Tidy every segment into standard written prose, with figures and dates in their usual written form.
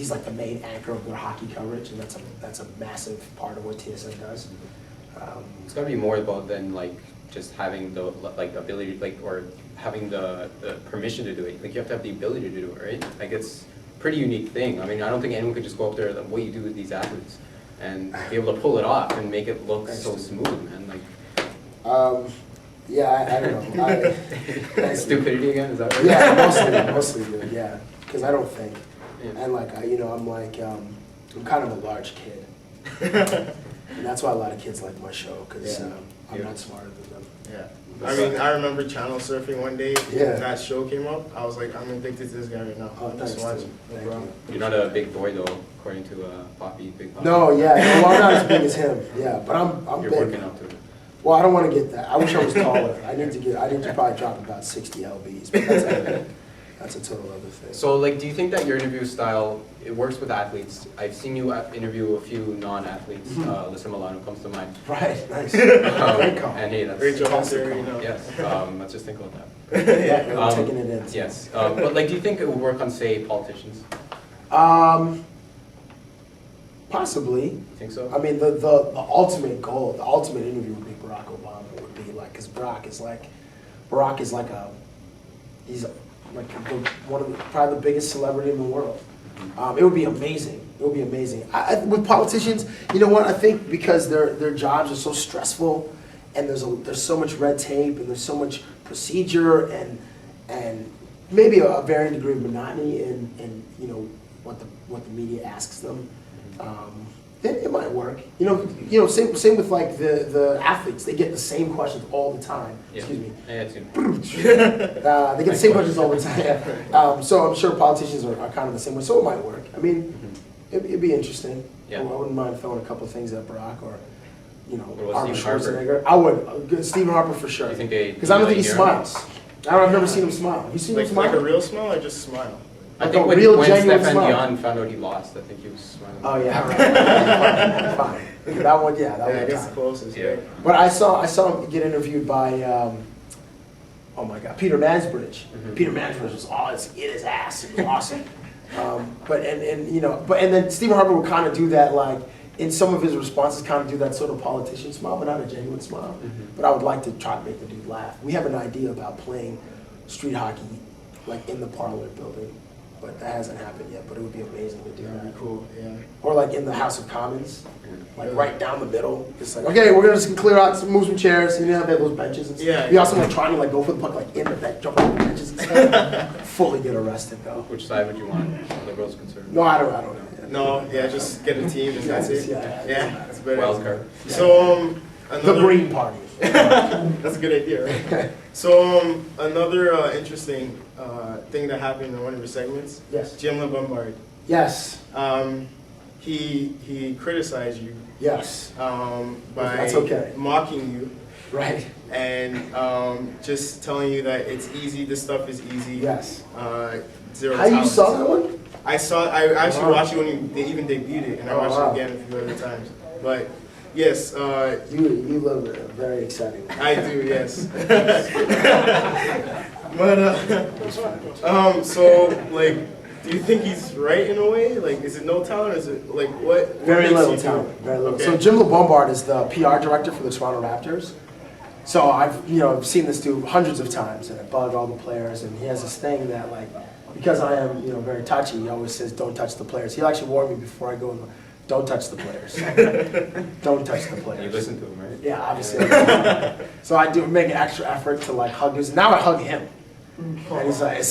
he's like the main anchor of their hockey coverage, and that's a massive part of what TSN does. It's got to be more about than like just having the like ability, like, or having the permission to do it. Like you have to have the ability to do it, right? Like it's a pretty unique thing. I mean, I don't think anyone could just go up there, like, what you do with these athletes, and be able to pull it off and make it look so smooth, man. Like. Yeah, I don't know. Stupidity again, is that right? Yeah, mostly good. Yeah, because I don't think, and like I'm like I'm kind of a large kid, and that's why a lot of kids like my show because I'm not smarter than them. Yeah, I mean, I remember channel surfing one day. Yeah. That show came up. I was like, I'm addicted to this guy right now. Oh, thanks, watching. Thank you. You're not a big boy though, according to Poppy, Big Poppy. No, yeah, well, I'm not as big as him. Yeah, but I'm You're big. working out to it. Well, I don't want to get that. I wish I was taller. I need to probably drop about 60 lbs, but that's a total other thing. So, like, do you think that your interview style, it works with athletes? I've seen you interview a few non-athletes. Alyssa Milano comes to mind. Right, nice. Great call. And hey, that's great job there, Yes, let's just think about that. Yeah, I'm taking it in. Yes, but like, do you think it would work on, say, politicians? Possibly. You think so? I mean, the ultimate goal, the ultimate interview would be Barack Obama. Would be like, because Barack is like he's like one of probably the biggest celebrity in the world. It would be amazing. It would be amazing. With politicians, you know what? I think because their jobs are so stressful, and there's so much red tape, and there's so much procedure, and maybe a varying degree of monotony in you know what the media asks them. Then it might work. You know, same with like the athletes. They get the same questions all the time. Yeah. Excuse me. Yeah, it's They get the same questions all the time. So I'm sure politicians are kind of the same way. So it might work. I mean, it'd be interesting. Yeah. I wouldn't mind throwing a couple of things at Barack or, you know, What about Arnold Stephen Harper? Schwarzenegger. I would. Stephen Harper for sure. You think they? Because I don't think he hear him? smiles. I've never seen him smile. Have you seen him smile? Like a real smile or just smile? I Like think a when real, genuine Stefan smile. Dion found out he lost, I think he was smiling. Oh yeah, right. Fine. That one, yeah, that Yeah, I one. guess the closest. Yeah. But I saw him get interviewed by, oh my God, Peter Mansbridge. Peter Mansbridge was awesome. It is ass. It was awesome. And then Stephen Harper would kind of do that, like in some of his responses, kind of do that sort of politician smile, but not a genuine smile. But I would like to try to make the dude laugh. We have an idea about playing street hockey, like in the Parliament building. But that hasn't happened yet, but it would be amazing to do that. That'd be cool, yeah. Or like in the House of Commons, like right down the middle. It's like, okay, we're gonna just clear out, move some chairs, and you know, they have those benches and stuff. Yeah. We also like trying to like go for the puck like in the bench, jump on the benches and stuff. Fully get arrested though. Which side would you want? Liberals, conservatives? No, I don't know. No, yeah, just get a team and that's it. Yeah. That's better. Wild card. So, The Green Party. That's a good idea, right? So, another interesting thing that happened in one of your segments. Yes. Jim LeBombard. Yes. He criticized you. Yes. By That's okay. mocking you. Right. And just telling you that it's easy. This stuff is easy. Yes. Zero. How you talent. saw that one? I actually watched it when they even debuted it, and I watched it again a few other times. But yes, You look very exciting. I do, yes. But so like, do you think he's right in a way? Like, is it no talent? Or is it like what? Very makes little you talent. Very little. Okay. So Jim LeBombard is the PR director for the Toronto Raptors. So I've seen this dude hundreds of times, and I bug all the players, and he has this thing that like, because I am very touchy, he always says don't touch the players. He'll actually warn me before I go in. Don't touch the players. Don't touch the players. You listen to him, right? Yeah, obviously. So I do make an extra effort to like hug his. Now I hug him, and he's like,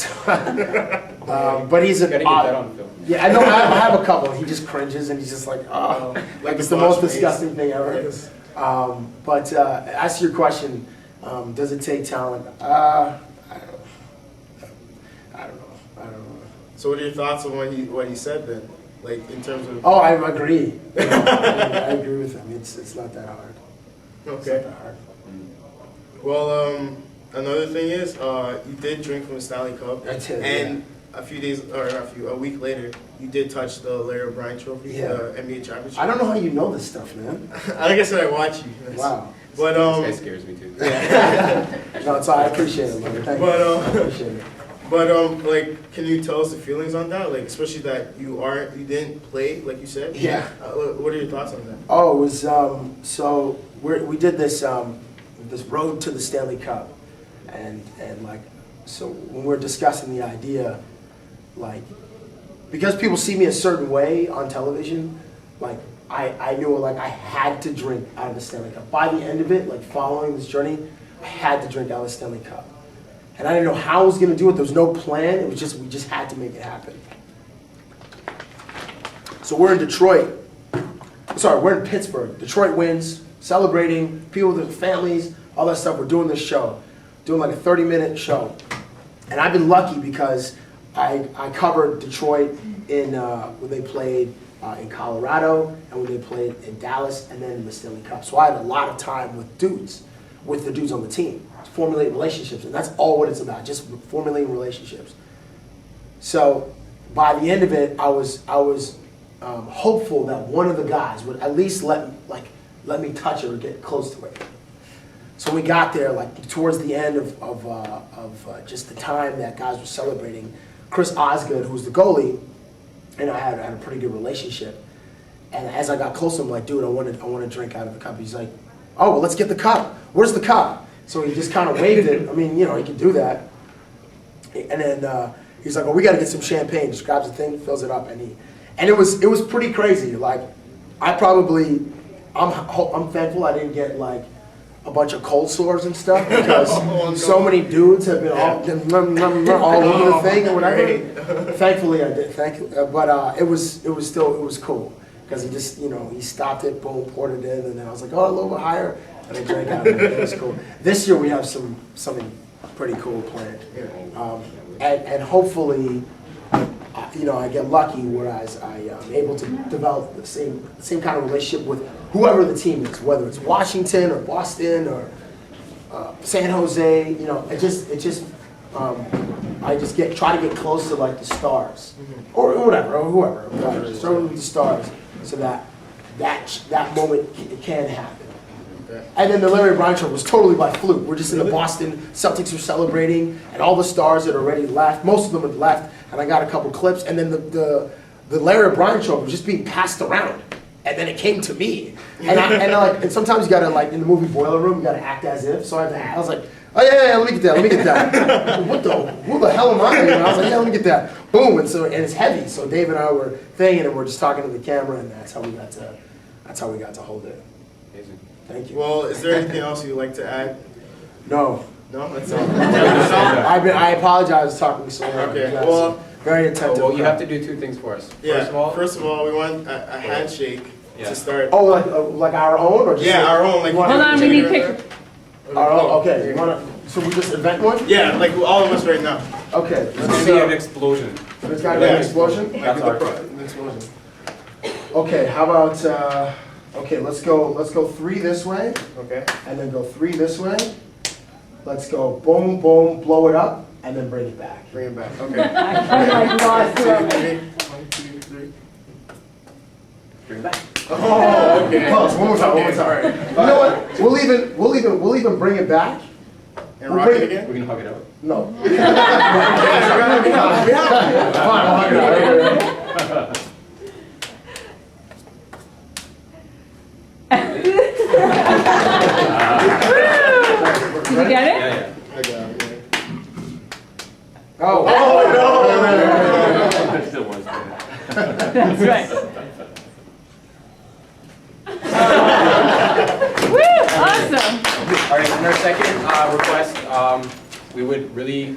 but he's an Gotta get that on film. Yeah, I know. I have a couple. He just cringes and he's just like, oh, like it's the most disgusting thing ever. Yes. But as to your question, does it take talent? I don't know. So what are your thoughts on what he said then? Like in terms of. Oh, I agree. I agree with him. It's not that hard. It's Okay. not that hard. Well, another thing is, you did drink from the Stanley Cup, I did, and a week later, you did touch the Larry O'Brien Trophy, Yeah. the NBA championship. I don't know how you know this stuff, man. Like I said, I watch you. Wow. But This guy scares me too. No, it's all, I appreciate it, man. Thank you. But I appreciate it. But like, can you tell us the feelings on that? Like, especially that you didn't play, like you said. Yeah. What are your thoughts on that? Oh, it was, so we did this, this road to the Stanley Cup. And like, so when we're discussing the idea, like, because people see me a certain way on television, like, I knew like I had to drink out of the Stanley Cup. By the end of it, like following this journey, I had to drink out of the Stanley Cup. And I didn't know how I was gonna do it. There was no plan. It was just, we just had to make it happen. So we're in Detroit. Sorry, we're in Pittsburgh. Detroit wins, celebrating, people with their families, all that stuff. We're doing this show, doing like a 30-minute show. And I've been lucky because I covered Detroit in when they played in Colorado and when they played in Dallas and then in the Stanley Cup. So I had a lot of time with the dudes on the team, formulating relationships, and that's all what it's about, just formulating relationships. So by the end of it, I was hopeful that one of the guys would at least let me touch it or get close to it. So we got there, like towards the end of just the time that guys were celebrating. Chris Osgood, who was the goalie, and I had a pretty good relationship. And as I got closer, I'm like, dude, I want to drink out of the cup. He's like, oh, well, let's get the cup. Where's the cup? So he just kind of waved it. I mean, you know, he can do that. And then he's like, well, we got to get some champagne. Just grabs the thing, fills it up, and it was pretty crazy. Like, I'm thankful I didn't get like a bunch of cold sores and stuff because so many dudes have been all over the thing or whatever. Thankfully, I did. But it was cool because he just, you know, he stopped it, boom, poured it in, and then I was like, oh, a little bit higher, and I drank out of it. It was cool. This year we have something pretty cool planned, and hopefully, you know, I get lucky whereas I am able to develop the same kind of relationship with whoever the team is, whether it's Washington or Boston or San Jose. You know, I just try to get close to like the stars or whatever or whoever, start with the stars so that moment can happen. And then the Larry O'Brien show was totally by fluke. We're just in the Boston, Celtics were celebrating, and all the stars had already left. Most of them had left, and I got a couple clips. And then the Larry O'Brien show was just being passed around, and then it came to me. And sometimes you gotta, like in the movie Boiler Room, you gotta act as if. So I was like, oh yeah, let me get that. Who the hell am I? And I was like, yeah, let me get that. Boom, and it's heavy. So Dave and I were thinging, and we're just talking to the camera, and that's how we got to hold it. Amazing. Thank you. Well, is there anything else you'd like to add? No. No, that's all. I apologize for talking so long. Okay, That's well, very attentive. Well, you have to do two things for us. Yeah. First of all, we want a handshake Yeah. to start. Oh, like our own, or just Yeah, our own. Like, Hold Hold on, we need pictures. Our own. Okay. You wanna? So we just invent one? Yeah, like all of us right now. Okay. it's gonna be an explosion. There's gotta be an explosion. Like That's our an explosion. Okay. How about? Okay. Let's go 3 this way, Okay. and then go 3 this way. Let's go boom, boom, blow it up, and then bring it back. Bring it back. Okay. I'm like lost. 1, 2, 3. Bring it back. Oh, okay. Close. One more time. One more time. Alright. You know what? We'll even bring it back. And rock it again? We can hug it out. No. Yeah, Fine, I'll hug it out. Did you get it? Yeah. I got it, yeah. Oh. It still was. That's right. Woo! Awesome. All right, and our second request, we would really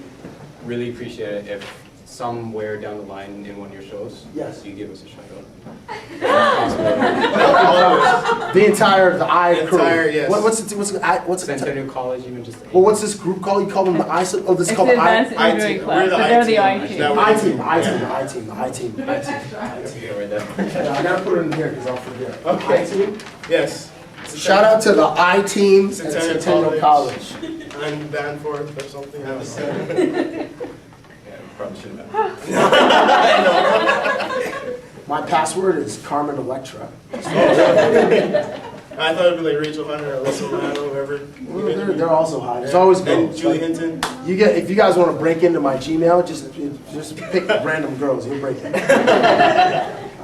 appreciate it if somewhere down the line in one of your shows, Yes. you give us a shout out. The I crew. Entire, yes. What's Centennial College, even just. Well, what's this group called? You call them the I? Oh, this is It's called the the I. advanced engineering I-team. class, We're the but they're the I-team. I-team. I team. Yeah, right there. I gotta put it in here because I'll forget. Okay. I team. Yes. Shout out to the I team at Centennial Centennial College. I'm Danforth or something. I don't know. Yeah, probably shouldn't have. My password is Carmen Electra. I thought it'd be like Rachel Hunter or Alyssa Milano, whoever. Well, they're also high. There's always And girls. Julie Like, Hinton. if you guys want to break into my Gmail, just pick random girls. You'll break it.